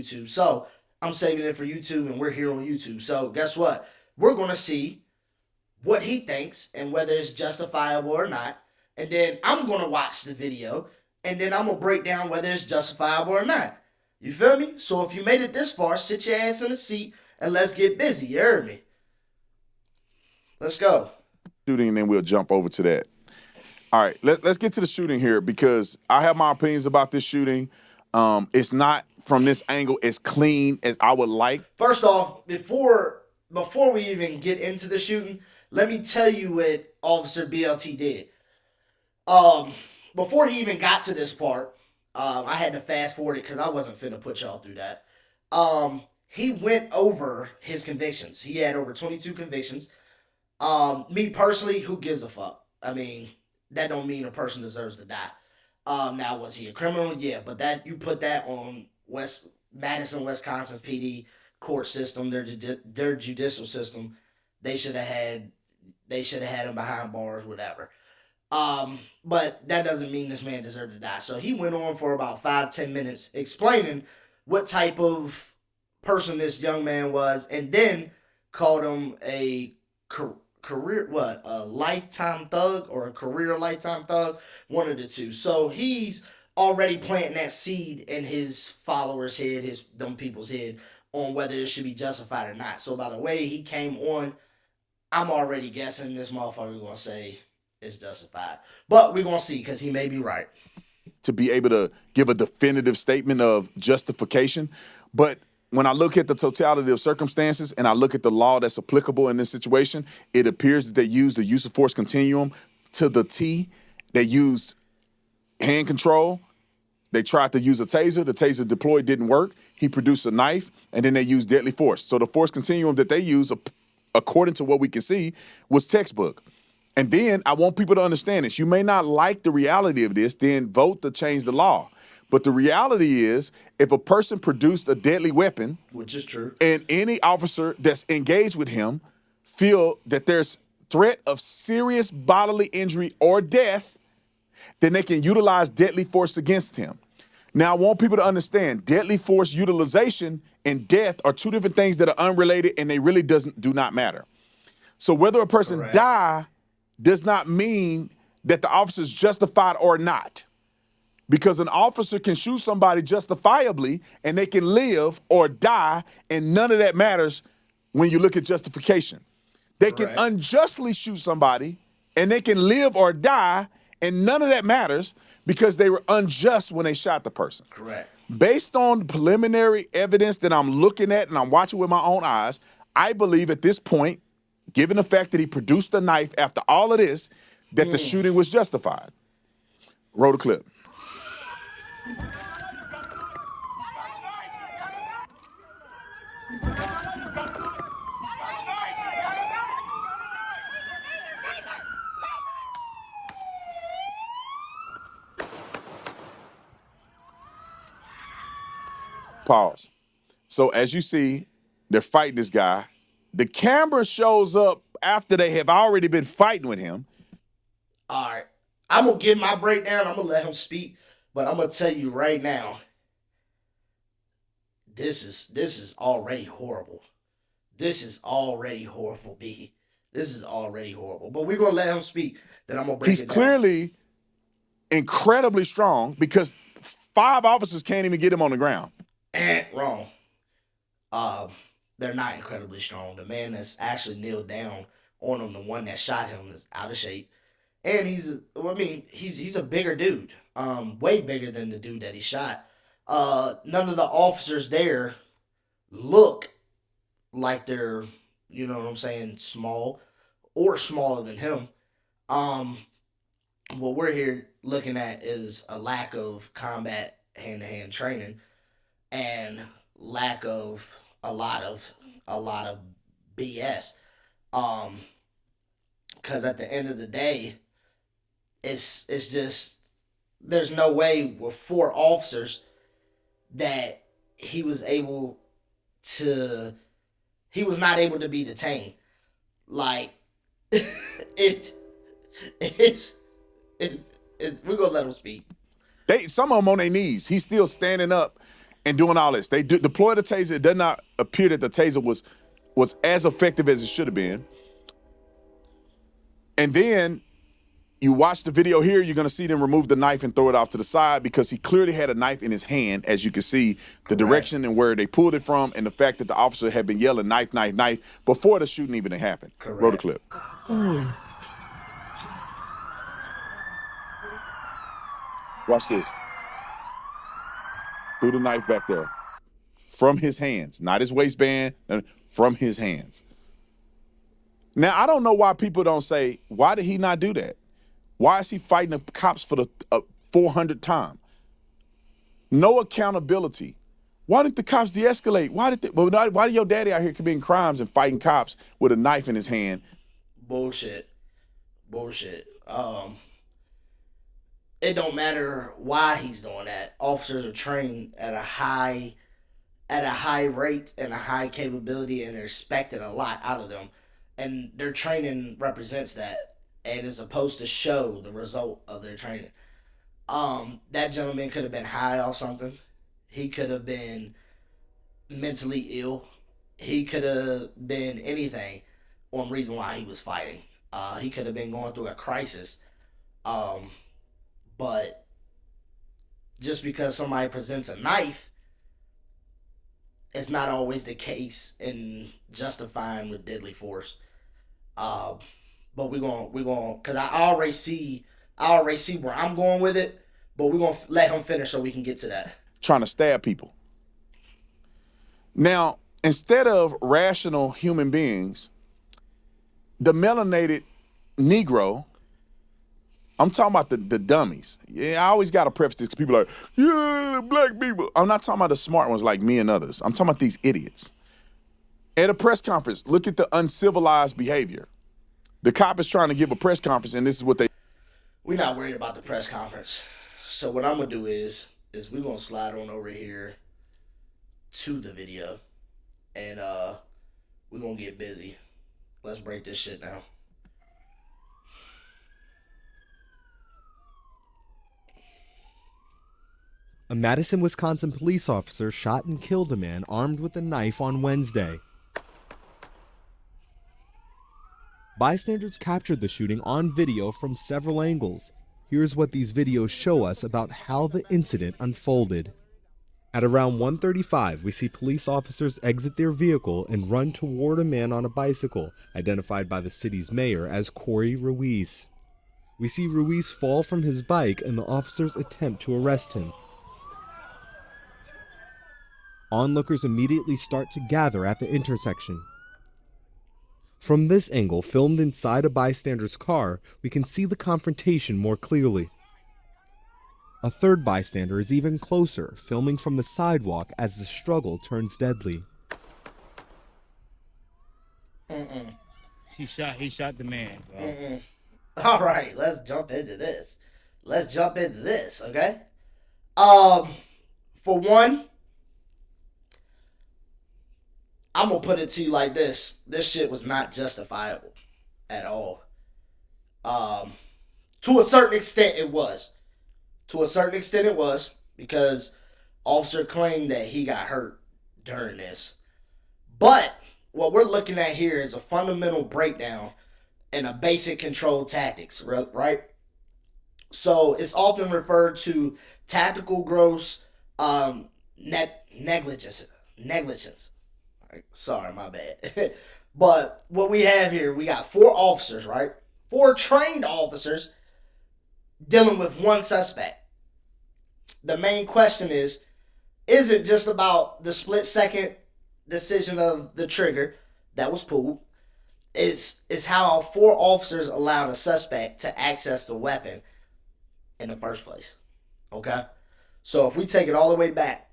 YouTube. So I'm saving it for YouTube, and we're here on YouTube. So guess what? We're gonna see what he thinks and whether it's justifiable or not. And then I'm gonna watch the video, and then I'm gonna break down whether it's justifiable or not. You feel me? So if you made it this far, sit your ass in the seat and let's get busy. You heard me? Let's go. Shooting, and then we'll jump over to that. All right, let's get to the shooting here because I have my opinions about this shooting. It's not from this angle as clean as I would like. First off, before we even get into the shooting, let me tell you what Officer BLT did. Before he even got to this part, I had to fast forward it because I wasn't finna put y'all through that. He went over his convictions. He had over 22 convictions. Me personally, who gives a fuck? I mean, that don't mean a person deserves to die. Now, was he a criminal? Yeah, but that you put that on Madison, Wisconsin's PD court system, their judicial system. They should have had him behind bars, whatever. But that doesn't mean this man deserved to die. So he went on for about 5-10 minutes explaining what type of person this young man was, and then called him a a lifetime thug or a career lifetime thug, one of the two. So he's already planting that seed in his followers' head, them people's head, on whether it should be justified or not. So by the way he came on, I'm already guessing this motherfucker gonna say it's justified. But we're gonna see, because he may be right. To be able to give a definitive statement of justification. But when I look at the totality of circumstances and I look at the law that's applicable in this situation, it appears that they used the use of force continuum to the T. They used hand control. They tried to use a taser. The taser deployed didn't work. He produced a knife, and then they used deadly force. So the force continuum that they used, according to what we can see, was textbook. And then I want people to understand this. You may not like the reality of this, then vote to change the law. But the reality is, if a person produced a deadly weapon, which is true, and any officer that's engaged with him feel that there's threat of serious bodily injury or death, then they can utilize deadly force against him. Now, I want people to understand deadly force utilization and death are two different things that are unrelated, and they really do not matter. So whether a person die does not mean that the officer is justified or not. Because an officer can shoot somebody justifiably and they can live or die, and none of that matters when you look at justification. They can unjustly shoot somebody and they can live or die, and none of that matters because they were unjust when they shot the person. Correct. Based on preliminary evidence that I'm looking at and I'm watching with my own eyes, I believe at this point, given the fact that he produced a knife after all of this, that the shooting was justified. Roll the clip. Pause. So as you see, they're fighting this guy. The camera shows up after they have already been fighting with him. All right. I'm going to give my breakdown. I'm going to let him speak. But I'm going to tell you right now, this is already horrible. This is already horrible, B. This is already horrible. But we're going to let him speak. Then I'm going to break it down. He's clearly incredibly strong because 5 officers can't even get him on the ground. Wrong. They're not incredibly strong. The man that's actually kneeled down on him, the one that shot him, is out of shape. And he's a bigger dude. Way bigger than the dude that he shot. None of the officers there look like they're, you know what I'm saying, small or smaller than him. What we're here looking at is a lack of combat hand-to-hand training and lack of a lot of BS. Because at the end of the day, it's just, there's no way with 4 officers that he was not able to be detained. Like, we're gonna let him speak. Some of them on their knees. He's still standing up and doing all this. They deploy the taser. It does not appear that the taser was as effective as it should have been. And then you watch the video here, you're gonna see them remove the knife and throw it off to the side because he clearly had a knife in his hand, as you can see the direction and where they pulled it from, and the fact that the officer had been yelling knife, knife, knife before the shooting even happened. Correct. Roll the clip. Watch this. Threw the knife back there. From his hands, not his waistband, from his hands. Now, I don't know why people don't say, why did he not do that? Why is he fighting the cops for the 400th time? No accountability. Why didn't the cops de-escalate? Why did your daddy out here committing crimes and fighting cops with a knife in his hand? Bullshit. It don't matter why he's doing that. Officers are trained at a high rate and a high capability, and they're expected a lot out of them. And their training represents that and is supposed to show the result of their training. That gentleman could have been high off something. He could have been mentally ill. He could have been anything on reason why he was fighting. He could have been going through a crisis. But just because somebody presents a knife, it's not always the case in justifying with deadly force. But we're going because I already see where I'm going with it, but we're gonna let him finish so we can get to that. Trying to stab people. Now, instead of rational human beings, the melanated Negro, I'm talking about the dummies. Yeah, I always got to preface this because people are like, yeah, black people. I'm not talking about the smart ones like me and others. I'm talking about these idiots. At a press conference, look at the uncivilized behavior. The cop is trying to give a press conference, and this is what they... We're not worried about the press conference. So what I'm going to do is we're going to slide on over here to the video, and we're going to get busy. Let's break this shit down. A Madison, Wisconsin police officer shot and killed a man armed with a knife on Wednesday. Bystanders captured the shooting on video from several angles. Here's what these videos show us about how the incident unfolded. At around 1:35, we see police officers exit their vehicle and run toward a man on a bicycle, identified by the city's mayor as Corey Ruiz. We see Ruiz fall from his bike and the officers attempt to arrest him. Onlookers immediately start to gather at the intersection. From this angle, filmed inside a bystander's car, we can see the confrontation more clearly. A third bystander is even closer, filming from the sidewalk as the struggle turns deadly. He shot the man, bro. All right, let's jump into this. Okay? For one, I'm going to put it to you like this. This shit was not justifiable at all. To a certain extent, it was. Because officer claimed that he got hurt during this. But what we're looking at here is a fundamental breakdown in a basic control tactics, right? So it's often referred to tactical gross negligence. Sorry, my bad. But what we have here, we got 4 officers, right? 4 trained officers dealing with one suspect. The main question is it just about the split-second decision of the trigger that was pulled? It's how 4 officers allowed a suspect to access the weapon in the first place. Okay? So if we take it all the way back,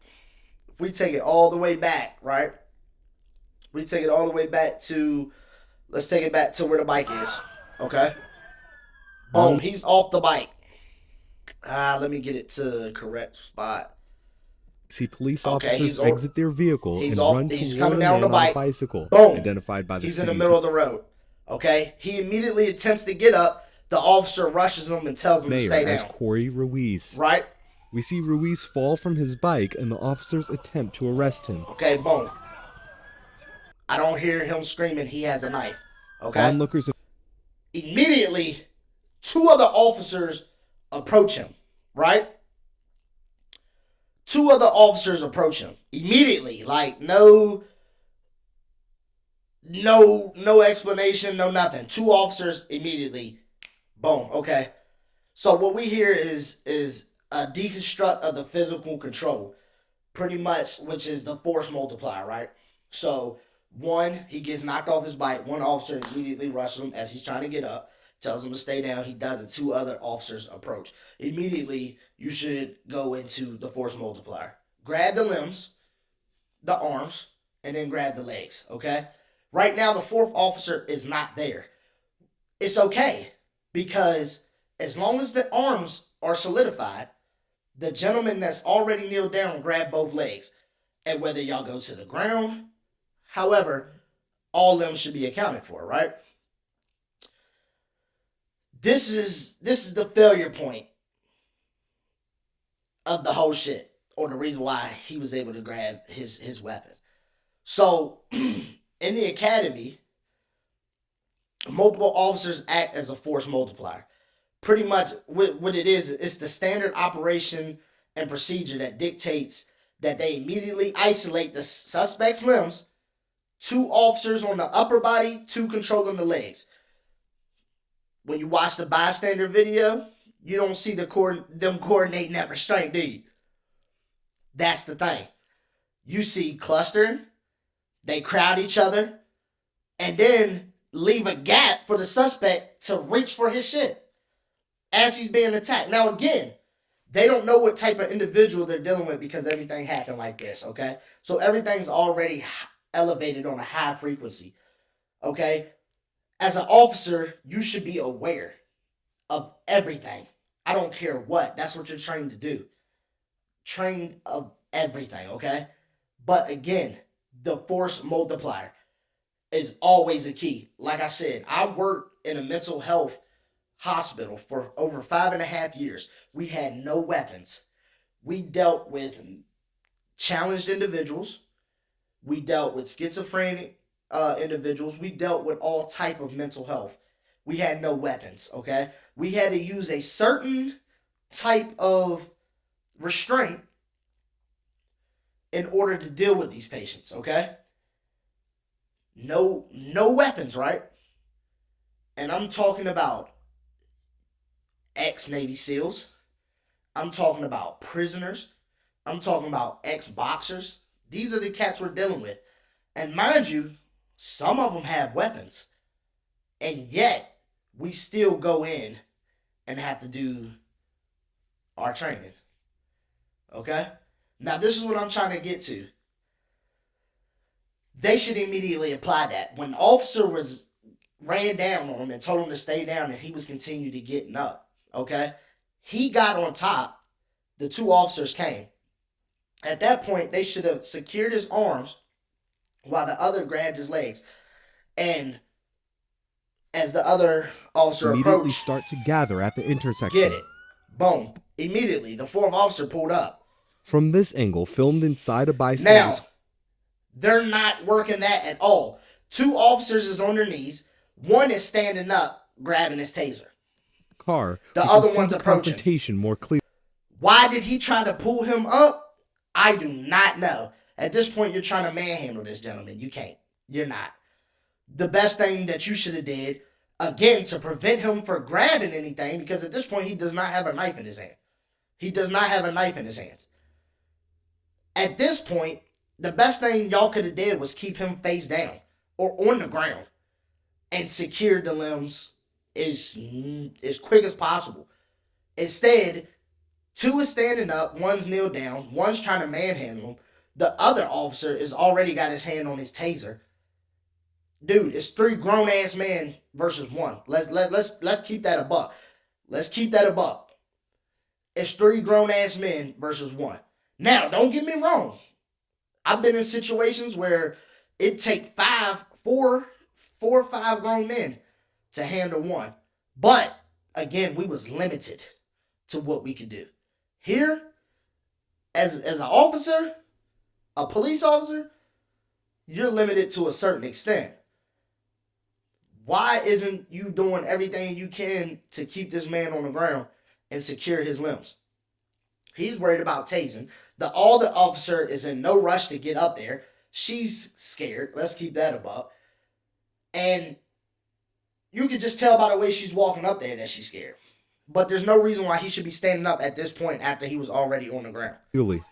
right? We take it all the way back to, let's take it back to where the bike is. Okay? Boom, he's off the bike. Let me get it to the correct spot. See police officers exit their vehicle and run toward a man on a bicycle, Boom. identified by the He's city. in the middle of the road. Okay? He immediately attempts to get up. The officer rushes him and tells him to stay down. Corey Ruiz. Right? we see Ruiz fall from his bike and the officers attempt to arrest him. Okay, boom. I don't hear him screaming he has a knife. Okay? Onlookers Immediately, 2 other officers approach him, right? 2 other officers approach him. Immediately. Like, no explanation, no nothing. 2 officers immediately. Boom. Okay. So what we hear is a deconstruct of the physical control, pretty much, which is the force multiplier, right? So 1, he gets knocked off his bike. 1 officer immediately rushes him as he's trying to get up, tells him to stay down. He doesn't. 2 other officers approach. Immediately, you should go into the force multiplier. Grab the limbs, the arms, and then grab the legs, okay? Right now, the 4th officer is not there. It's okay, because as long as the arms are solidified, the gentleman that's already kneeled down grab both legs. And whether y'all go to the ground, however, all limbs should be accounted for, right? This is the failure point of the whole shit, or the reason why he was able to grab his weapon. So, in the academy, multiple officers act as a force multiplier. Pretty much what it is, it's the standard operation and procedure that dictates that they immediately isolate the suspect's limbs, 2 officers on the upper body, 2 controlling the legs. When you watch the bystander video, you don't see them coordinating that restraint, do you? That's the thing. You see clustering, they crowd each other, and then leave a gap for the suspect to reach for his shit as he's being attacked. Now, again, they don't know what type of individual they're dealing with because everything happened like this, okay? So everything's already elevated on a high frequency, okay? As an officer, you should be aware of everything. I don't care what. That's what you're trained to do. Trained of everything, okay? But again, the force multiplier is always a key. Like I said, I worked in a mental health hospital for over 5.5 years. We had no weapons. We dealt with challenged individuals. We dealt with schizophrenic individuals. We dealt with all type of mental health. We had no weapons, okay? We had to use a certain type of restraint in order to deal with these patients, okay? No weapons, right? And I'm talking about ex-Navy SEALs. I'm talking about prisoners. I'm talking about ex-boxers. These are the cats we're dealing with. And mind you, some of them have weapons. And yet, we still go in and have to do our training. Okay? Now, this is what I'm trying to get to. They should immediately apply that. When the officer ran down on him and told him to stay down, and he was continuing to getting up, okay? He got on top. The 2 officers came. At that point, they should have secured his arms while the other grabbed his legs. And as the other officer immediately approached, start to gather at the intersection. get it. Boom. Immediately, the 4th officer pulled up. From this angle, filmed inside a bystander's Now, they're not working that at all. 2 officers is on their knees. 1 is standing up, grabbing his taser. car, The we other can see one's the approaching. confrontation more clearly. Why did he try to pull him up? I do not know. At this point, you're trying to manhandle this gentleman. You can't. You're not. The best thing that you should have did, again, to prevent him from grabbing anything, because at this point, he does not have a knife in his hand. He does not have a knife in his hands. At this point, the best thing y'all could have did was keep him face down or on the ground and secure the limbs as quick as possible. Instead, 2 is standing up, 1's kneeled down, 1's trying to manhandle him. The other officer is already got his hand on his taser. Dude, it's 3 grown ass men versus 1. Let's keep that a buck. Let's keep that a buck. It's 3 grown ass men versus 1. Now, don't get me wrong. I've been in situations where it take 4 or 5 grown men to handle 1. But again, we was limited to what we could do. Here, as an officer, a police officer, you're limited to a certain extent. Why isn't you doing everything you can to keep this man on the ground and secure his limbs? He's worried about tasing. The officer is in no rush to get up there. She's scared. Let's keep that above. And you can just tell by the way she's walking up there that she's scared. But there's no reason why he should be standing up at this point after he was already on the ground. Julie.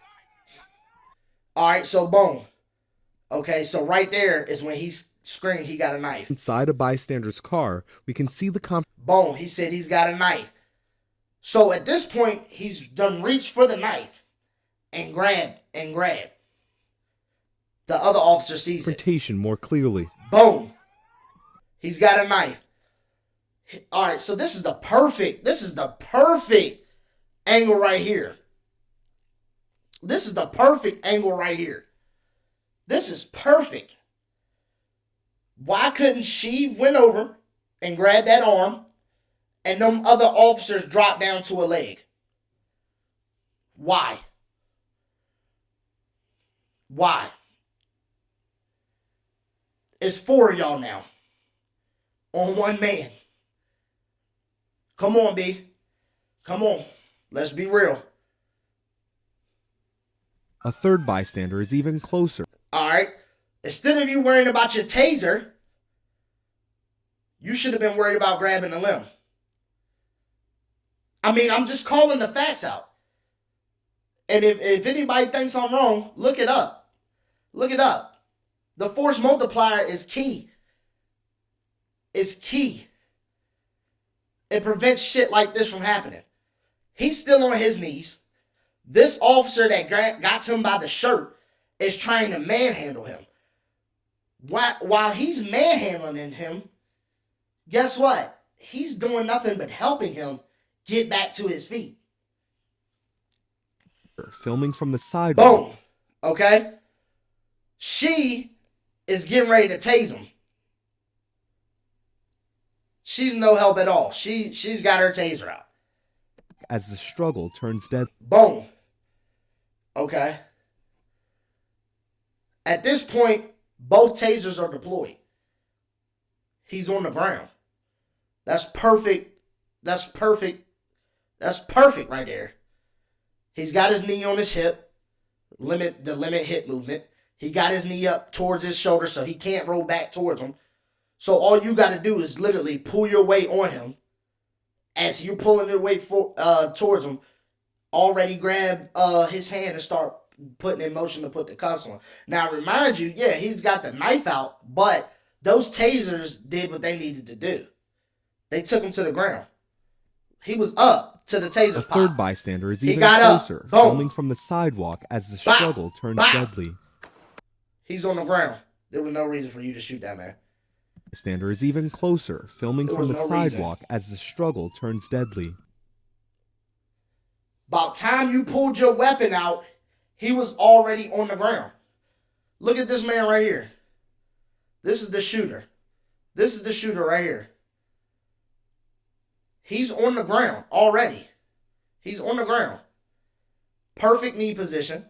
All right, so boom. Okay, so right there is when he screamed he got a knife. Inside a bystander's car, we can see the Boom, he said he's got a knife. So at this point, he's done reached for the knife and grabbed. The other officer sees it. confrontation more clearly. Boom. He's got a knife. All right, so this is the perfect angle right here. This is the perfect angle right here. This is perfect. Why couldn't she went over and grab that arm and them other officers dropped down to a leg? Why? Why? It's 4 of y'all now on one man. Come on, B. Come on. Let's be real. A third bystander is even closer. All right. Instead of you worrying about your taser, you should have been worried about grabbing the limb. I mean, I'm just calling the facts out. And if anybody thinks I'm wrong, look it up. Look it up. The force multiplier is key. It's key. It prevents shit like this from happening. He's still on his knees. This officer that got him by the shirt is trying to manhandle him. While he's manhandling him, guess what? He's doing nothing but helping him get back to his feet. Filming from the sidewalk. Boom. Okay? She is getting ready to tase him. She's no help at all. She's got her taser out. As the struggle turns dead. Boom. Okay. At this point, both tasers are deployed. He's on the ground. That's perfect. That's perfect. That's perfect right there. He's got his knee on his hip. Limit hip movement. He got his knee up towards his shoulder so he can't roll back towards him. So all you got to do is literally pull your weight on him. As you're pulling your weight towards him, already grab his hand and start putting in motion to put the cuffs on. Now, remind you, yeah, he's got the knife out, but those tasers did what they needed to do. They took him to the ground. He was up to the taser. A third bystander is even got closer, up. filming from the sidewalk as the struggle turns deadly. He's on the ground. There was no reason for you to shoot that man. Bystander is even closer, filming There from the was no sidewalk as the struggle turns deadly. About time you pulled your weapon out, he was already on the ground. Look at this man right here. This is the shooter. This is the shooter right here. He's on the ground already. He's on the ground. Perfect knee position.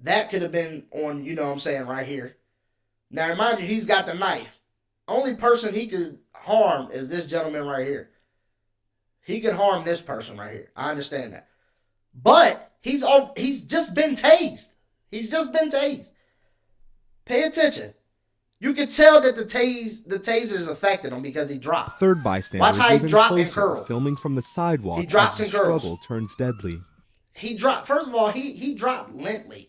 That could have been on, you know what I'm saying, right here. Now, remind you, he's got the knife. Only person he could harm is this gentleman right here. He could harm this person right here. I understand that. But he's just been tased. He's just been tased. Pay attention. You can tell that the tasers affected him because he dropped. Third bystander Watch is how he even drop and closer, curl. filming from the sidewalk He drops as the and curls. struggle turns deadly. He dropped. First of all, he dropped limply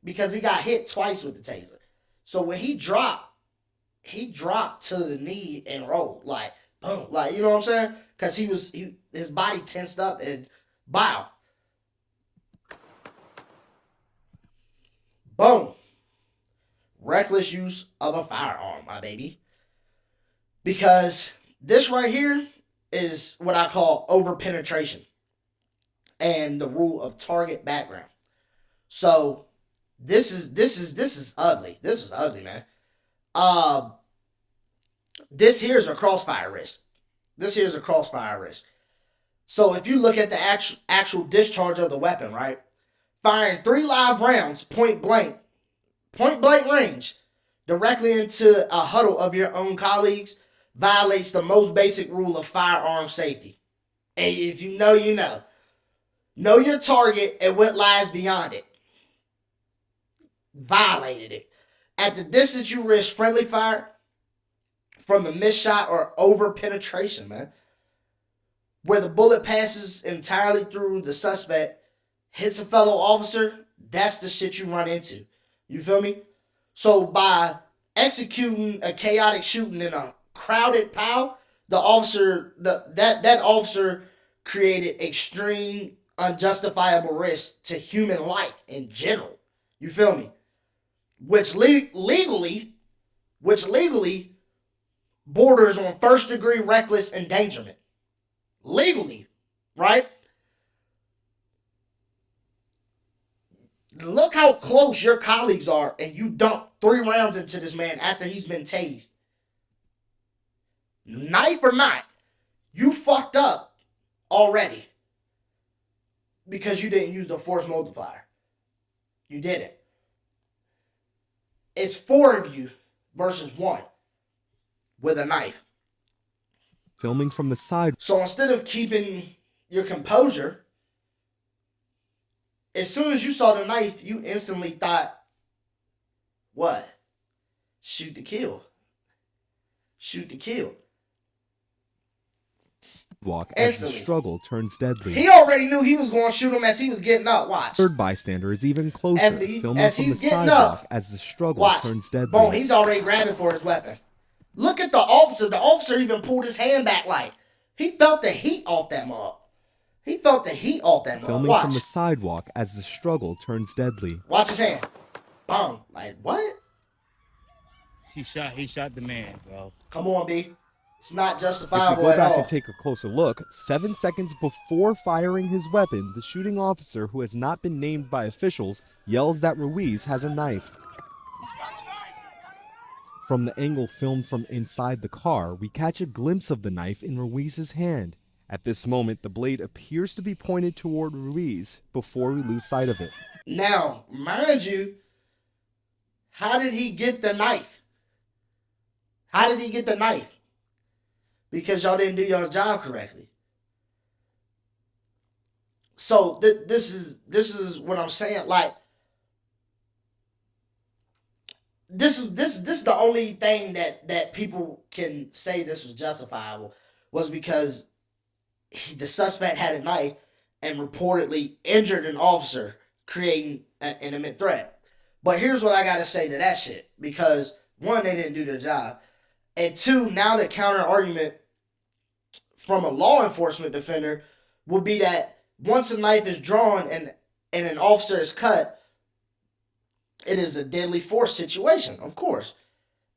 because he got hit twice with the taser. So when he dropped to the knee and rolled like boom, like you know what I'm saying? Because his body tensed up and bow. Boom. Reckless use of a firearm, my baby. Because this right here is what I call over-penetration and the rule of target background. So this is ugly. This is ugly, man. This here's a crossfire risk. So if you look at the actual discharge of the weapon, right? firing 3 live rounds point blank range directly into a huddle of your own colleagues violates the most basic rule of firearm safety. And if you know, you know. Know your target and what lies beyond it. Violated it. At the distance you risk friendly fire from the missed shot or over penetration, man. Where the bullet passes entirely through the suspect, hits a fellow officer, that's the shit you run into. You feel me? So by executing a chaotic shooting in a crowded POW, that officer created extreme unjustifiable risk to human life in general. You feel me? Which legally borders on first degree reckless endangerment. Legally, right? Look how close your colleagues are, and you dump 3 rounds into this man after he's been tased. Knife or not, you fucked up already because you didn't use the force multiplier. You didn't. It's 4 of you versus 1 with a knife. Filming from the side. So instead of keeping your composure, as soon as you saw the knife, you instantly thought, what? Shoot to kill. Shoot to kill. Walk as the Instantly. struggle turns deadly. He already knew he was going to shoot him as he was getting up. Watch. Third bystander is even closer, filming from the sidewalk as the struggle turns deadly. Boom, he's already grabbing for his weapon. Look at the officer. The officer even pulled his hand back like he felt the heat off that mug. He felt the heat off that mug. Filming Watch. from the sidewalk as the struggle turns deadly. Watch his hand. Boom. Like, what? He shot the man, bro. Come on, B. It's not If justifiable we go at back all. and take a closer look, 7 seconds before firing his weapon, the shooting officer, who has not been named by officials, yells that Ruiz has a knife. From the angle filmed from inside the car, we catch a glimpse of the knife in Ruiz's hand. At this moment, the blade appears to be pointed toward Ruiz before we lose sight of it. Now, mind you, how did he get the knife? How did he get the knife? Because y'all didn't do your job correctly. So this is what I'm saying. Like, this is the only thing that people can say this was justifiable was because the suspect had a knife and reportedly injured an officer, creating an imminent threat. But here's what I gotta say to that shit, because 1, they didn't do their job, and 2, now the counter argument from a law enforcement defender would be that once a knife is drawn and an officer is cut, it is a deadly force situation, of course.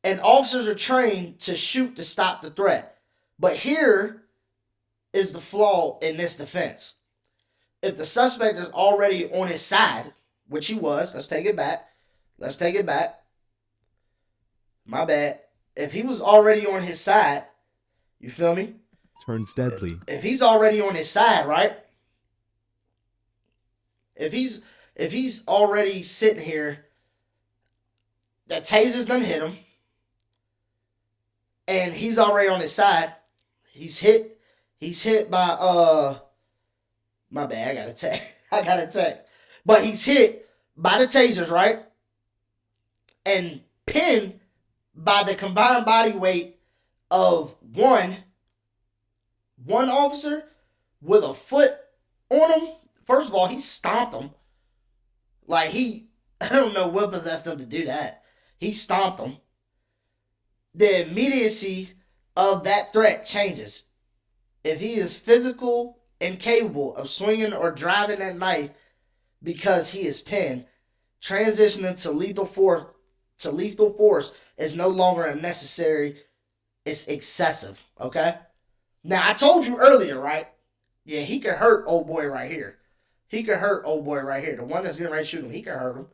And officers are trained to shoot to stop the threat. But here is the flaw in this defense. If the suspect is already on his side, which he was, let's take it back. My bad. If he was already on his side, you feel me? Turns deadly. If he's already on his side, right? If he's already sitting here, that taser's done hit him, and he's already on his side. He's hit by my bad, I got a text. But he's hit by the tasers, right? And pinned by the combined body weight of one officer with a foot on him. First of all, he stomped him. Like I don't know what possessed him to do that. He stomped him. The immediacy of that threat changes. If he is physical and capable of swinging or driving that knife because he is pinned, transitioning to lethal force is no longer unnecessary. It's excessive, okay? Now, I told you earlier, right? Yeah, he could hurt old boy right here. The one that's getting ready to shoot him, he could hurt him.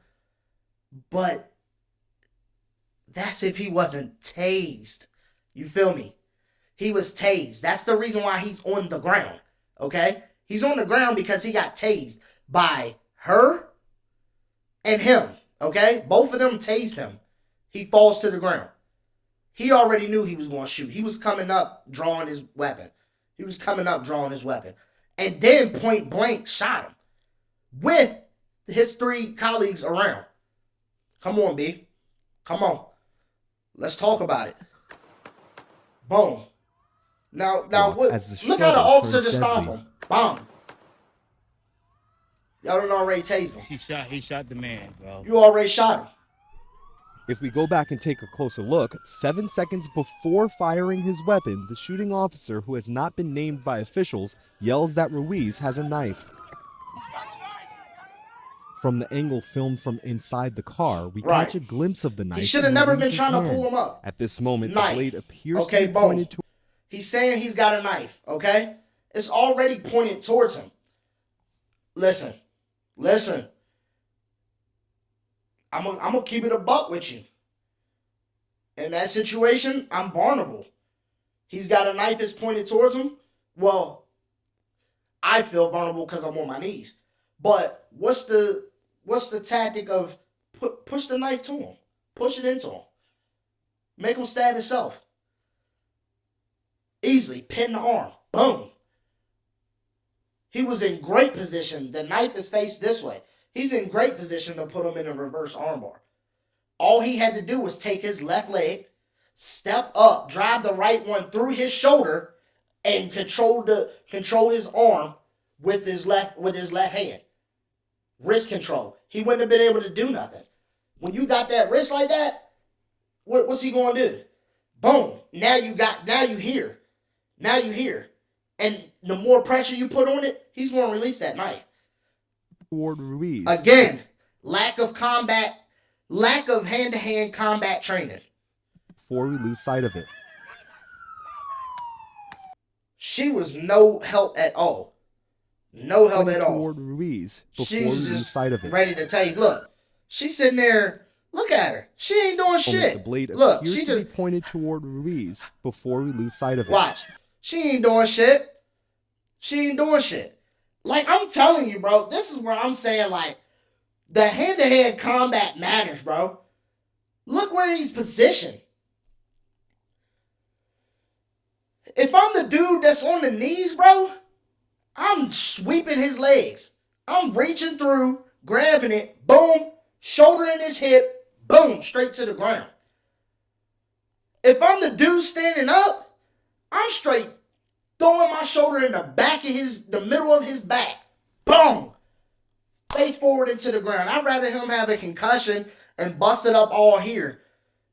But that's if he wasn't tased. You feel me? He was tased. That's the reason why he's on the ground, okay? He's on the ground because he got tased by her and him, okay? Both of them tased him. He falls to the ground. He already knew he was going to shoot. He was coming up, drawing his weapon. And then point blank shot him with his 3 colleagues around. Come on, B. Come on. Let's talk about it. Boom. Now, look how the officer just stomped him. Boom. Y'all done already tased him. He shot the man, bro. You already shot him. If we go back and take a closer look, 7 seconds before firing his weapon, the shooting officer, who has not been named by officials, yells that Ruiz has a knife. From the angle filmed from inside the car, we catch a glimpse of the knife. He should have never been trying to pull him up. At this moment, the blade appears to be boom. pointed to... He's saying he's got a knife, okay? It's already pointed towards him. Listen. I'm gonna keep it a buck with you. In that situation, I'm vulnerable. He's got a knife that's pointed towards him. Well, I feel vulnerable because I'm on my knees. But what's the tactic of push the knife to him? Push it into him. Make him stab himself. Easily. Pin the arm. Boom. He was in great position. The knife is faced this way. He's in great position to put him in a reverse armbar. All he had to do was take his left leg, step up, drive the right one through his shoulder, and control his arm with his left hand. Wrist control. He wouldn't have been able to do nothing. When you got that wrist like that, what's he going to do? Boom. Now you hear. And the more pressure you put on it, he's going to release that knife. Toward Ruiz. Again, lack of hand-to-hand combat training. Before we lose sight of it. She was no help at all. No help at all. Toward Ruiz. She was just ready to tase. Look, she's sitting there. Look at her. She ain't doing shit. The blade Look, she just be pointed toward Ruiz before we lose sight of it. Watch. She ain't doing shit. Like, I'm telling you, bro, this is where I'm saying, like, the hand-to-hand combat matters, bro. Look where he's positioned. If I'm the dude that's on the knees, bro, I'm sweeping his legs. I'm reaching through, grabbing it, boom, shoulder in his hip, boom, straight to the ground. If I'm the dude standing up, I'm straight throwing my shoulder in the middle of his back. Boom! Face forward into the ground. I'd rather him have a concussion and bust it up all here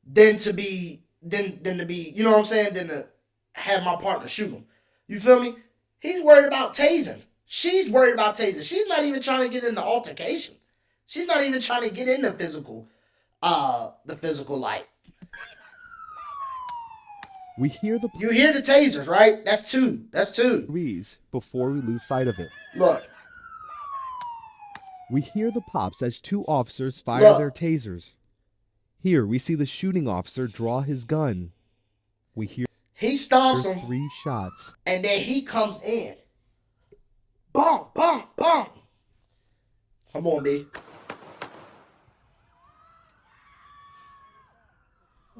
than to be, you know what I'm saying, than to have my partner shoot him. You feel me? He's worried about tasing. She's worried about tasing. She's not even trying to get in the altercation. She's not even trying to get in the physical light. You hear the tasers, right? That's two. Ruiz before we lose sight of it. Look. We hear the pops as 2 officers fire their tasers. Here we see the shooting officer draw his gun. He stomps him. 3 shots. And then he comes in. Boom, boom, boom. Come on, B.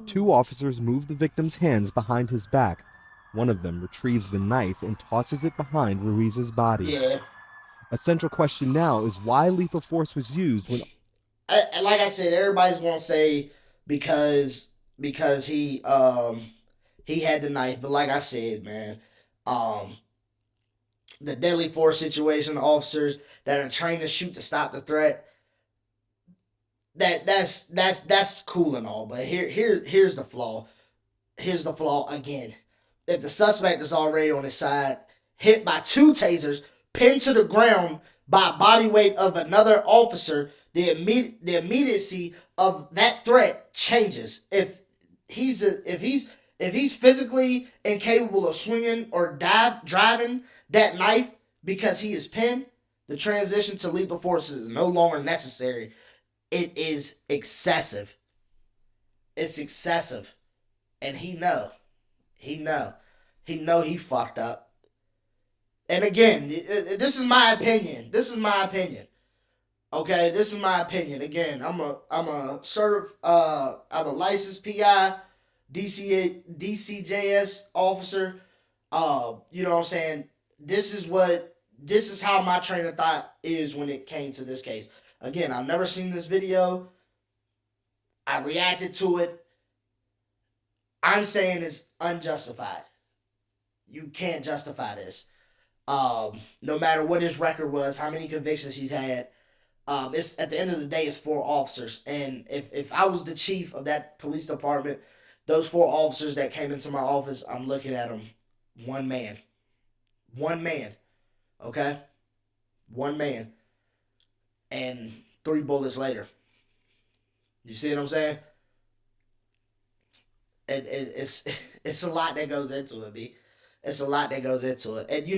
2 officers move the victim's hands behind his back. One of them retrieves the knife and tosses it behind Ruiz's body. Yeah. A central question now is why lethal force was used when... Like I said, everybody's going to say because he had the knife. But like I said, man, the deadly force situation, the officers that are trained to shoot to stop the threat, that's cool and all, but here's the flaw. Here's the flaw again. If the suspect is already on his side, hit by 2 tasers, pinned to the ground by body weight of another officer, the immediacy of that threat changes. If he's physically incapable of swinging or driving that knife because he is pinned, the transition to lethal force is no longer necessary. It is excessive. It's excessive. And he fucked up. And again, this is my opinion. Okay, this is my opinion. Again, I'm a licensed PI, DCJS officer. You know what I'm saying? This is how my train of thought is when it came to this case. Again, I've never seen this video. I reacted to it. I'm saying it's unjustified. You can't justify this. No matter what his record was, how many convictions he's had, it's at the end of the day, it's 4 officers. And if I was the chief of that police department, those 4 officers that came into my office, I'm looking at them, one man, okay, one man, and 3 bullets later. You see what I'm saying? It's a lot that goes into it, B. It's a lot that goes into it, and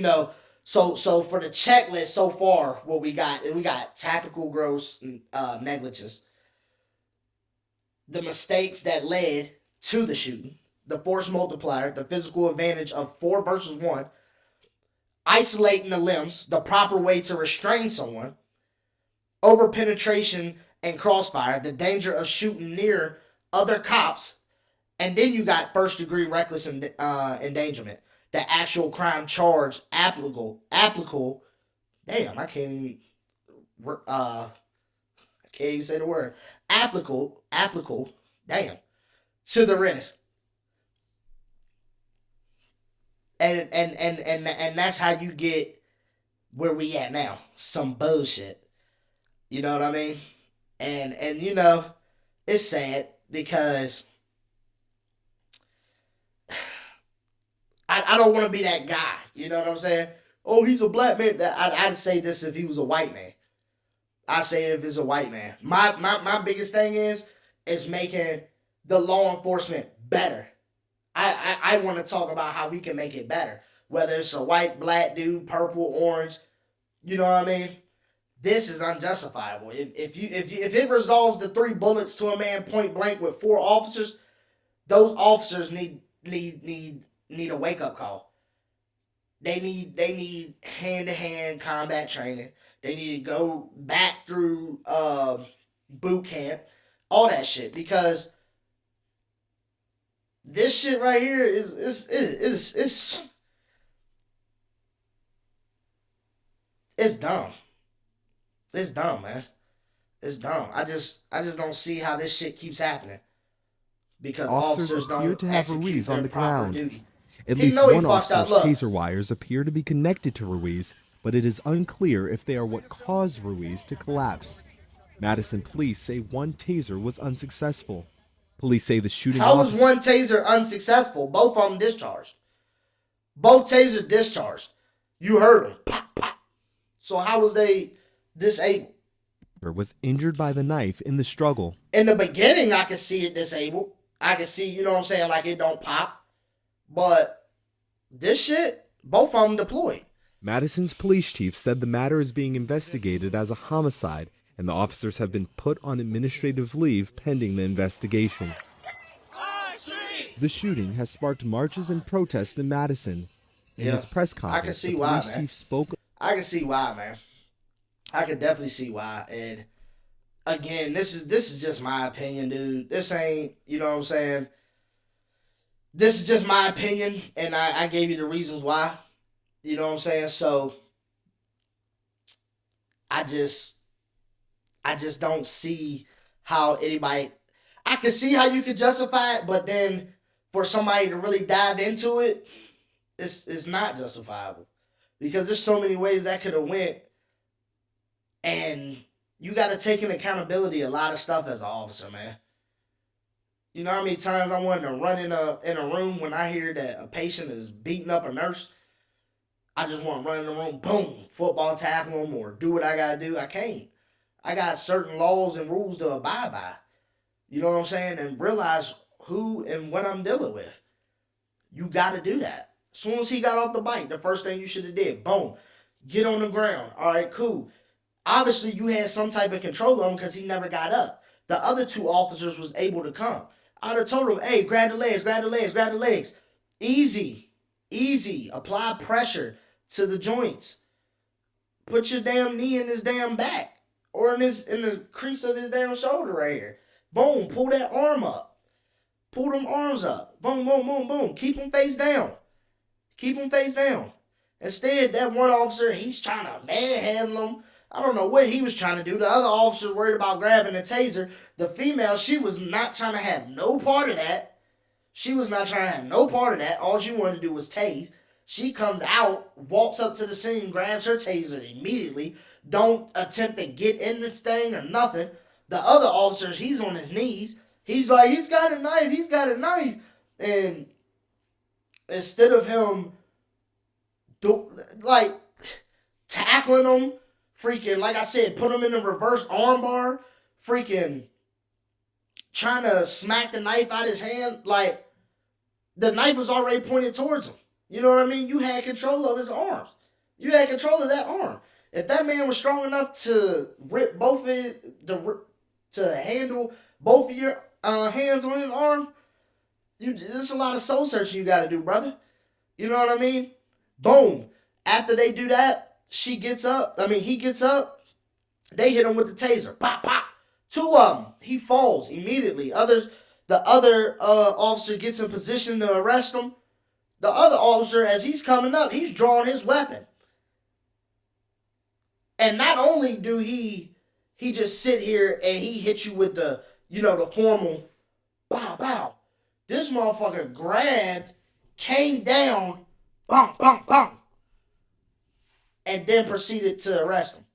So for the checklist so far, what we got tactical gross negligence, the mistakes that led to the shooting, the force multiplier, the physical advantage of 4 versus 1, isolating the limbs, the proper way to restrain someone, over penetration and crossfire, the danger of shooting near other cops, and then you got first degree reckless endangerment. The actual crime charge applicable. Damn, I can't even say the word. Applicable. Damn, to the risk. And that's how you get where we at now. Some bullshit. You know what I mean? And it's sad because I don't want to be that guy. You know what I'm saying? Oh, he's a black man. I'd say this if he was a white man. I'd say it if it's a white man. My biggest thing is making the law enforcement better. I want to talk about how we can make it better. Whether it's a white, black dude, purple, orange. You know what I mean? This is unjustifiable. If it resolves the 3 bullets to a man point blank with 4 officers, those officers need a wake up call. They need hand-to-hand combat training. They need to go back through boot camp, all that shit, because this shit right here is dumb. It's dumb, man. It's dumb. I just don't see how this shit keeps happening, because officers appear don't to have execute Ruiz their on the proper ground. duty. At He least know he one fucked up. officer's Look. taser wires appear to be connected to Ruiz, but it is unclear if they are what caused Ruiz to collapse. Madison police say one taser was unsuccessful. Police say the shooting How was officer... one taser unsuccessful? Both of them discharged. Both tasers discharged. You heard them. Pop, pop. So how was they disabled? was injured by the knife in the struggle. In the beginning, I could see it disabled. I could see, you know what I'm saying, like it don't pop. But this shit, both of them deployed. Madison's police chief said the matter is being investigated as a homicide, and the officers have been put on administrative leave pending the investigation. The shooting has sparked marches and protests in Madison. In his press conference, the police chief spoke. I can see why, man. I can definitely see why. And again, this is just my opinion, dude. This ain't, you know what I'm saying? This is just my opinion, and I gave you the reasons why. You know what I'm saying? So I just don't see how anybody. I can see how you could justify it, but then for somebody to really dive into it, it's not justifiable, because there's so many ways that could have went, and you got to take in accountability a lot of stuff as an officer, man. You know how many times I wanted to run in a room when I hear that a patient is beating up a nurse? I just want to run in the room, boom, football tackle them or do what I got to do. I can't. I got certain laws and rules to abide by. You know what I'm saying? And realize who and what I'm dealing with. You got to do that. As soon as he got off the bike, the first thing you should have did, boom, get on the ground. All right, cool. Obviously, you had some type of control of him because he never got up. The other 2 officers was able to come. I'd have told him, hey, grab the legs, grab the legs, grab the legs. Easy. Apply pressure to the joints. Put your damn knee in his damn back. or in the crease of his damn shoulder right here. Boom, pull that arm up. Pull them arms up. Boom, boom, boom, boom. Keep them face down. Keep them face down. Instead, that one officer, he's trying to manhandle him. I don't know what he was trying to do. The other officer worried about grabbing the taser. The female, she was not trying to have no part of that. She was not trying to have no part of that. All she wanted to do was tase. She comes out, walks up to the scene, grabs her taser immediately. Don't attempt to get in this thing or nothing. The other officer, he's on his knees. He's like, he's got a knife. He's got a knife. And instead of him tackling him, freaking, like I said, put him in a reverse armbar, freaking trying to smack the knife out his hand, like the knife was already pointed towards him. You know what I mean? You had control of his arms. You had control of that arm. If that man was strong enough to rip both to handle both of your hands on his arm, there's a lot of soul searching you got to do, brother. You know what I mean? Boom. After they do that, he gets up. They hit him with the taser. Pop, pop. Two of them. He falls immediately. The other officer gets in position to arrest him. The other officer, as he's coming up, he's drawing his weapon. And not only do he just sit here and he hit you with the formal bow, bow. This motherfucker grabbed, came down, bang, bang, bang, and then proceeded to arrest him.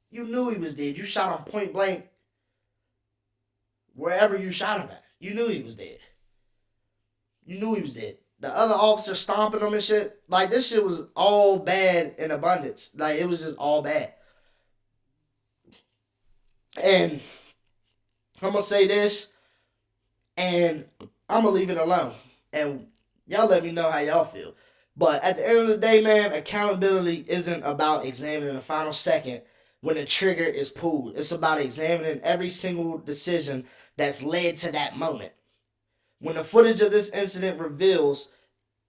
You knew he was dead. You shot him point blank wherever you shot him at. You knew he was dead. You knew he was dead. The other officer stomping him and shit. Like, this shit was all bad in abundance. Like, it was just all bad. And I'm going to say this, and I'm going to leave it alone. And y'all let me know how y'all feel. But at the end of the day, man, accountability isn't about examining the final second when the trigger is pulled. It's about examining every single decision that's led to that moment. When the footage of this incident reveals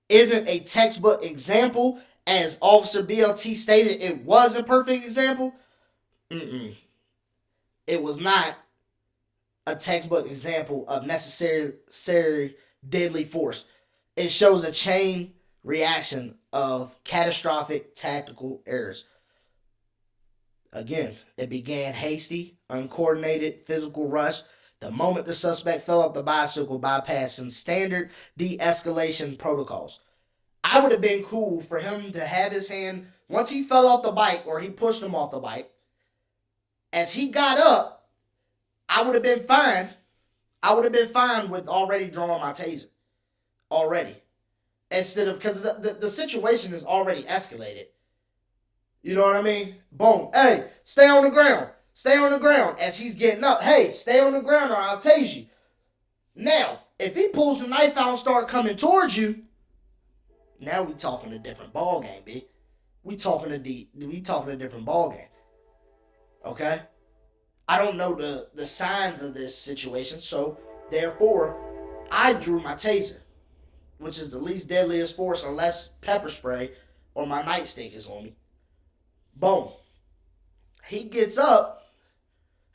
isn't a textbook example, as Officer BLT stated, it was a perfect example. It was not a textbook example of necessary deadly force. It shows a chain reaction of catastrophic tactical errors. Again, it began hasty, uncoordinated physical rush. The moment the suspect fell off the bicycle, bypassing standard de-escalation protocols. I would have been cool for him to have his hand, once he fell off the bike or he pushed him off the bike, as he got up, I would have been fine. I would have been fine with already drawing my taser. Already. Instead of, because the situation is already escalated. You know what I mean? Boom. Hey, stay on the ground. Stay on the ground. As he's getting up, hey, stay on the ground or I'll tase you. Now, if he pulls the knife out and start coming towards you, now we talking a different ball game, B. We talking a different ball game. Okay? I don't know the signs of this situation, so therefore, I drew my taser, which is the least deadliest force unless pepper spray or my nightstick is on me. Boom. He gets up.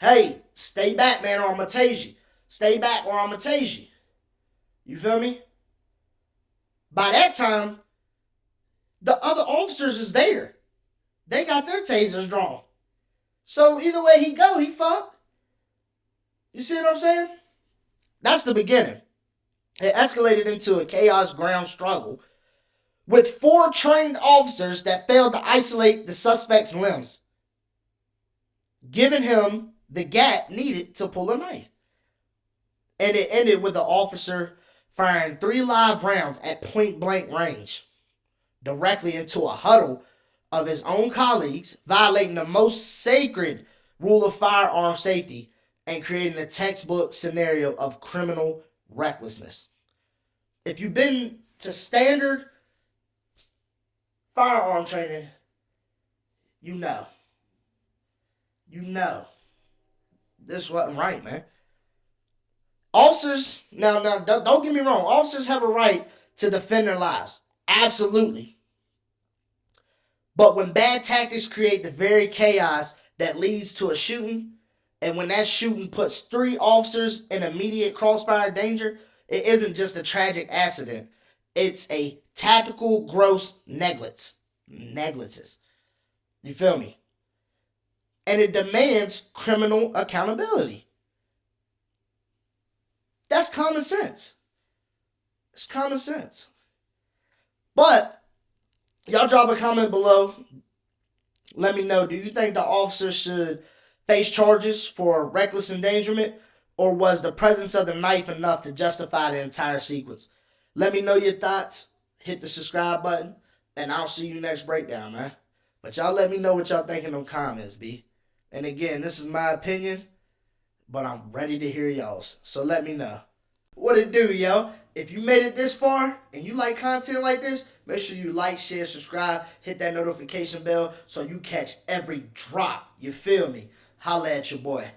Hey, stay back, man, or I'm going to tase you. Stay back or I'm going to tase you. You feel me? By that time, the other officers is there. They got their tasers drawn. So either way he go, he fucked. You see what I'm saying? That's the beginning. It escalated into a chaos ground struggle with 4 trained officers that failed to isolate the suspect's limbs, giving him the gap needed to pull a knife. And it ended with the officer firing 3 live rounds at point blank range directly into a huddle of his own colleagues, violating the most sacred rule of firearm safety and creating a textbook scenario of criminal recklessness. If you've been to standard firearm training, you know. This wasn't right, man. Officers, now, don't get me wrong. Officers have a right to defend their lives. Absolutely. But when bad tactics create the very chaos that leads to a shooting, and when that shooting puts 3 officers in immediate crossfire danger, it isn't just a tragic accident. It's a tactical gross negligences. You feel me? And it demands criminal accountability. That's common sense. It's common sense. But y'all drop a comment below. Let me know, do you think the officer should face charges for reckless endangerment, or was the presence of the knife enough to justify the entire sequence? Let me know your thoughts. Hit the subscribe button, and I'll see you next breakdown, man. But y'all let me know what y'all think in them comments, B. And again, this is my opinion, but I'm ready to hear y'all's. So let me know. What it do, yo? If you made it this far and you like content like this, make sure you like, share, subscribe, hit that notification bell so you catch every drop. You feel me? Holla at your boy.